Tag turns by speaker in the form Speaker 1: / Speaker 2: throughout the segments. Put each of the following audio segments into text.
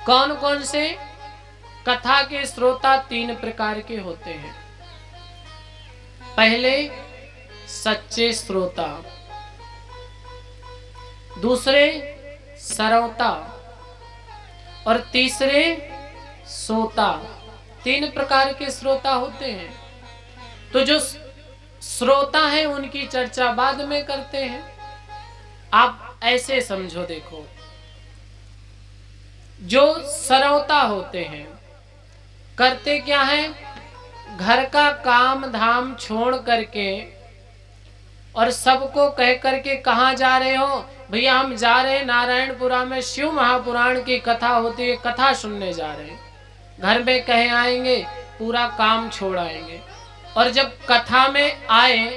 Speaker 1: कौन कौन से? कथा के श्रोता तीन प्रकार के होते हैं। पहले सच्चे श्रोता, दूसरे सरवता और तीसरे सोता। तीन प्रकार के श्रोता होते हैं। तो जो श्रोता है उनकी चर्चा बाद में करते हैं। आप ऐसे समझो, देखो, जो सरवता होते हैं करते क्या है? घर का काम धाम छोड़ करके और सबको कह करके कहाँ जा रहे हो? भैया हम जा रहे हैं नारायणपुरा में शिव महापुराण की कथा होती है, कथा सुनने जा रहे हैं। घर में कहे आएंगे, पूरा काम छोड़ आएंगे। और जब कथा में आए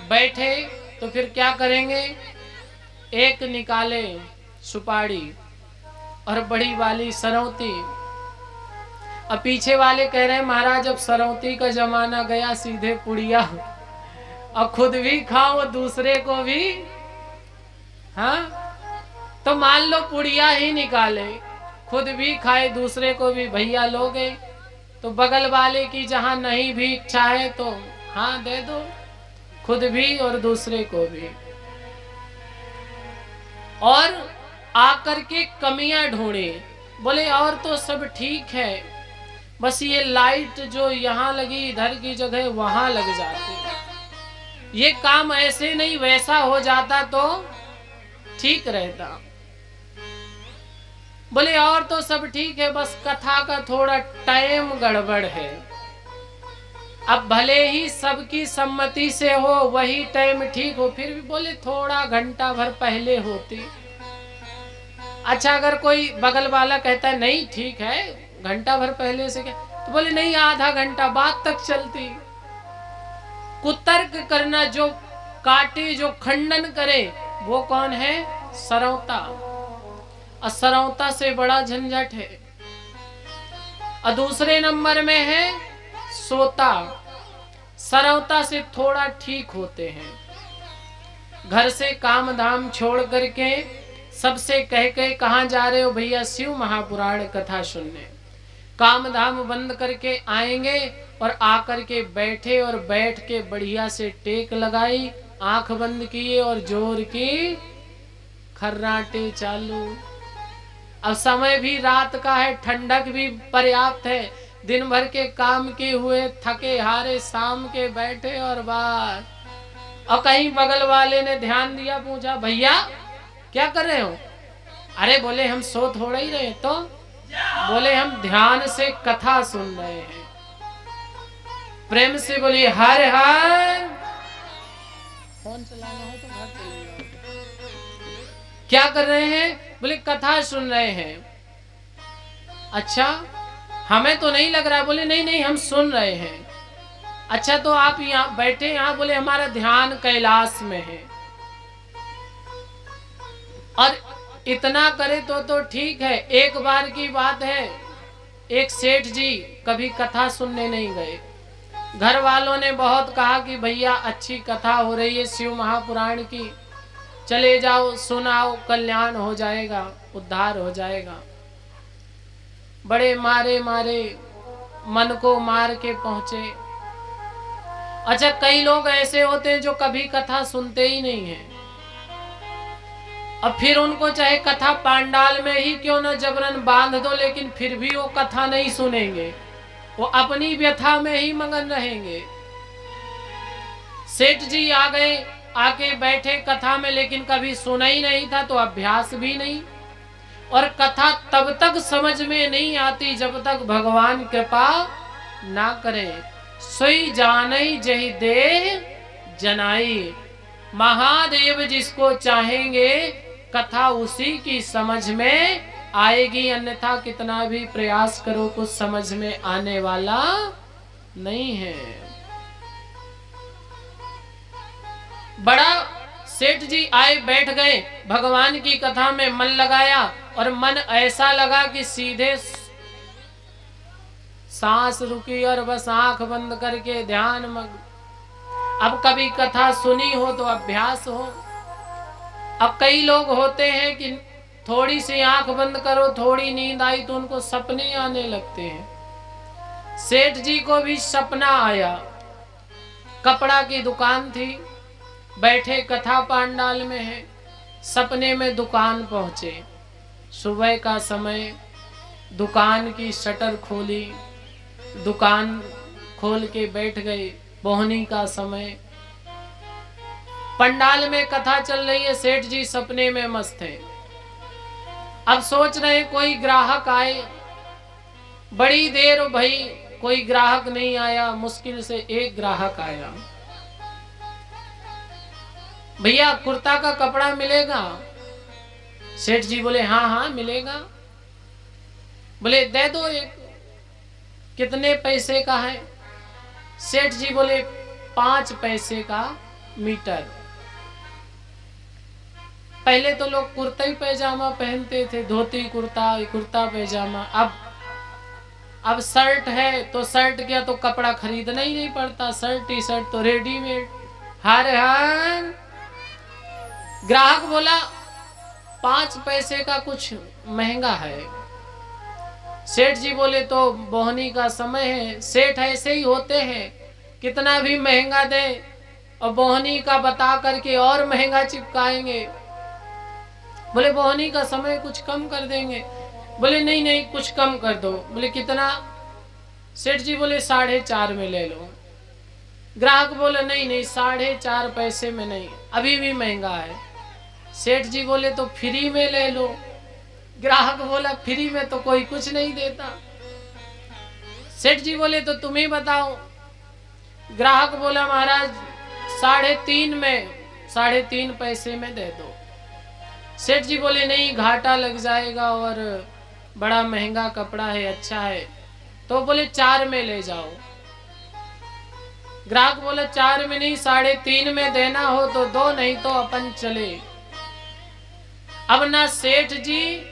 Speaker 1: बैठे तो फिर क्या करेंगे? एक निकाले सुपारी और बड़ी वाली सरौती। अब पीछे वाले कह रहे हैं महाराज अब सरौती का जमाना गया, सीधे पुड़िया। अब खुद भी खाओ दूसरे को भी। हाँ, तो मान लो पुड़िया ही निकाले, खुद भी खाए दूसरे को भी भैया लोगे, तो बगल वाले की जहां नहीं भी इच्छा है तो हाँ दे दो, खुद भी और दूसरे को भी। और आकर के कमियां ढूंढे, बोले और तो सब ठीक है, बस ये लाइट जो यहाँ लगी इधर की जगह वहां लग जाती, ये काम ऐसे नहीं वैसा हो जाता तो ठीक रहता। बोले और तो सब ठीक है, बस कथा का थोड़ा टाइम गड़बड़ है। अब भले ही सबकी सम्मति से हो वही टाइम ठीक हो, फिर भी बोले थोड़ा घंटा भर पहले होती। अच्छा, अगर कोई बगल वाला कहता है नहीं ठीक है घंटा भर पहले से क्या, तो बोले नहीं आधा घंटा बाद तक चलती। कुतर्क करना, जो काटे जो खंडन करे, वो कौन है? सरौता। असरौता से बड़ा झंझट है। और दूसरे नंबर में है सोता। सरौता से थोड़ा ठीक होते हैं। घर से काम धाम छोड़ करके सबसे कह के कहाँ जा रहे हो? भैया शिव महापुराण कथा सुनने। काम धाम बंद करके आएंगे और आकर के बैठे और बैठ के बढ़िया से टेक लगाई, आंख बंद किए और जोर की खर्राटे चालू। अब समय भी रात का है, ठंडक भी पर्याप्त है, दिन भर के काम के हुए थके हारे शाम के बैठे और बात। और कहीं बगल वाले ने ध्यान दिया, पूछा भैया क्या कर रहे हो? अरे बोले हम सो थोड़ा ही रहे, तो बोले हम ध्यान से कथा सुन रहे हैं। प्रेम से बोलिए हर हर। फोन चलाना हो तो घर चलिए। क्या कर रहे हैं? बोले कथा सुन रहे हैं। अच्छा, हमें तो नहीं लग रहा है। बोले नहीं नहीं हम सुन रहे हैं। अच्छा, तो आप यहाँ बैठे यहाँ? बोले हमारा ध्यान कैलाश में है। और इतना करे तो ठीक है। एक बार की बात है, एक सेठ जी कभी कथा सुनने नहीं गए। घर वालों ने बहुत कहा कि भैया अच्छी कथा हो रही है शिव महापुराण की, चले जाओ सुनाओ, कल्याण हो जाएगा, उद्धार हो जाएगा। बड़े मारे मारे मन को मार के पहुंचे। अच्छा, कई लोग ऐसे होते हैं जो कभी कथा सुनते ही नहीं है। अब फिर उनको चाहे कथा पांडाल में ही क्यों न जबरन बांध दो, लेकिन फिर भी वो कथा नहीं सुनेंगे, वो अपनी व्यथा में ही मगन रहेंगे। सेठ जी आ गए, आके बैठे कथा में, लेकिन कभी सुना ही नहीं था तो अभ्यास भी नहीं। और कथा तब तक समझ में नहीं आती जब तक भगवान कृपा ना करे। सोई जानई जही देह जनाई। महादेव जिसको चाहेंगे कथा उसी की समझ में आएगी, अन्यथा कितना भी प्रयास करो कुछ समझ में आने वाला नहीं है। बड़ा सेठ जी आए बैठ गए, भगवान की कथा में मन लगाया और मन ऐसा लगा कि सीधे सांस रुकी और बस आंख बंद करके ध्यान मग्न। अब कभी कथा सुनी हो तो अभ्यास हो। अब कई लोग होते हैं कि थोड़ी सी आंख बंद करो, थोड़ी नींद आई तो उनको सपने आने लगते हैं। सेठ जी को भी सपना आया, कपड़ा की दुकान थी, बैठे कथा पांडाल में है, सपने में दुकान पहुंचे। सुबह का समय, दुकान की शटर खोली, दुकान खोल के बैठ गए। बोहनी का समय, पंडाल में कथा चल रही है, सेठ जी सपने में मस्त है। अब सोच रहे कोई ग्राहक आए, बड़ी देर भाई कोई ग्राहक नहीं आया, मुश्किल से एक ग्राहक आया। भैया कुर्ता का कपड़ा मिलेगा? सेठ जी बोले हाँ हाँ मिलेगा। बोले दे दो एक। कितने पैसे का है? सेठ जी बोले 5 पैसे का मीटर। पहले तो लोग कुर्ता ही पैजामा पहनते थे, धोती कुर्ता, कुर्ता पैजामा। अब शर्ट है तो शर्ट क्या तो कपड़ा खरीदना ही नहीं पड़ता, शर्ट टी शर्ट तो रेडीमेड। हर हर ग्राहक बोला 5 पैसे का कुछ महंगा है। सेठ जी बोले तो बोहनी का समय है, सेठ ऐसे ही होते हैं, कितना भी महंगा दे और बोहनी का बता करके और महंगा चिपकाएंगे। बोले बोहनी का समय कुछ कम कर देंगे। बोले नहीं नहीं कुछ कम कर दो। बोले कितना? सेठ जी बोले 4.5 में ले लो। ग्राहक बोले नहीं नहीं 4.5 पैसे में नहीं, अभी भी महंगा है। सेठ जी बोले तो फ्री में ले लो। ग्राहक बोला फ्री में तो कोई कुछ नहीं देता। सेठ जी बोले तो तुम ही बताओ। ग्राहक बोला महाराज 3.5 में, 3.5 पैसे में दे दो। सेठ जी बोले नहीं घाटा लग जाएगा और बड़ा महंगा कपड़ा है, अच्छा है। तो बोले 4 में ले जाओ। ग्राहक बोला 4 में नहीं 3.5 में देना हो तो दो, नहीं तो अपन चले। अब ना सेठ जी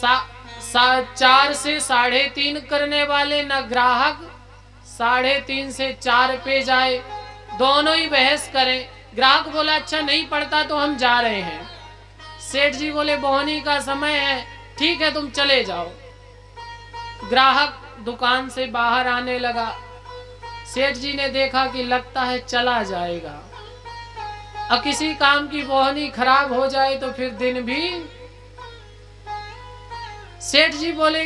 Speaker 1: 4 से 3.5 करने वाले, ना ग्राहक 3.5 से 4 पे जाए, दोनों ही बहस करें। ग्राहक बोला अच्छा नहीं पड़ता तो हम जा रहे हैं। सेठ जी बोले बोहनी का समय है, ठीक है तुम चले जाओ। ग्राहक दुकान से बाहर आने लगा। सेठ जी ने देखा कि लगता है चला जाएगा, और किसी काम की बोहनी खराब हो जाए तो फिर दिन भी। सेठ जी बोले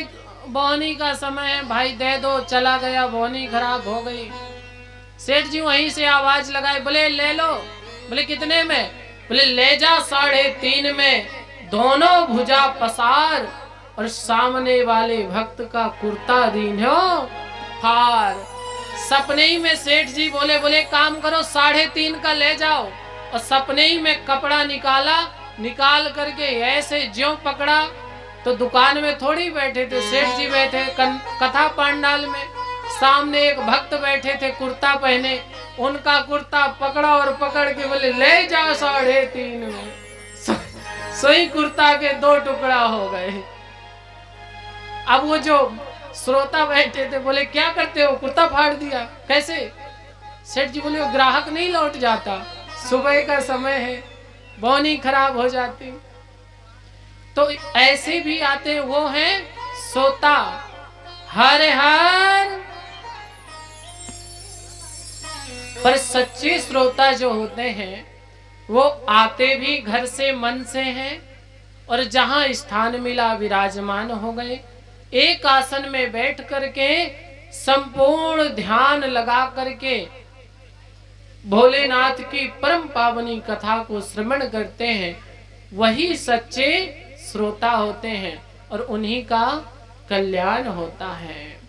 Speaker 1: बोहनी का समय है भाई दे दो, चला गया, बोहनी खराब हो गई। सेठ जी वहीं से आवाज लगाए, बोले ले लो। बोले कितने में? बोले ले जा 3.5 में, दोनों भुजा पसार और सामने वाले भक्त का कुर्ता दीन्हो फार। सपने ही में सेठ जी बोले काम करो 3.5 का ले जाओ। और सपने ही में कपड़ा निकाला, निकाल करके ऐसे ज्यों पकड़ा तो दुकान में थोड़ी बैठे थे, सेठ जी बैठे कथा पांडाल में, सामने एक भक्त बैठे थे कुर्ता पहने, उनका कुर्ता पकड़ा और पकड़ के बोले ले जाओ 3.5 में। सोई कुर्ता के 2 टुकड़ा हो गए। अब वो जो श्रोता बैठे थे बोले क्या करते हो, कुर्ता फाड़ दिया कैसे? सेठ जी बोले वो ग्राहक नहीं लौट जाता, सुबह का समय है, बोहनी खराब हो जाती। तो ऐसे भी आते हैं, वो हैं सोता। हर हर पर सच्चे श्रोता जो होते हैं वो आते भी घर से मन से हैं, और जहां स्थान मिला विराजमान हो गए। एक आसन में बैठ करके संपूर्ण ध्यान लगा करके भोलेनाथ की परम पावनी कथा को श्रवण करते हैं, वही सच्चे श्रोता होते हैं और उन्हीं का कल्याण होता है।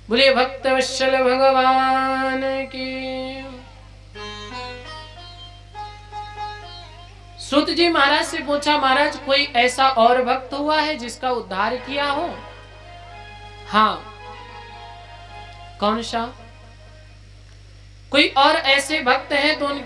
Speaker 1: बोले भक्त वत्सल भगवान की। सूत जी महाराज से पूछा महाराज कोई ऐसा और भक्त हुआ है जिसका उद्धार किया हो? हाँ। कौन सा? कोई और ऐसे भक्त हैं तो उनकी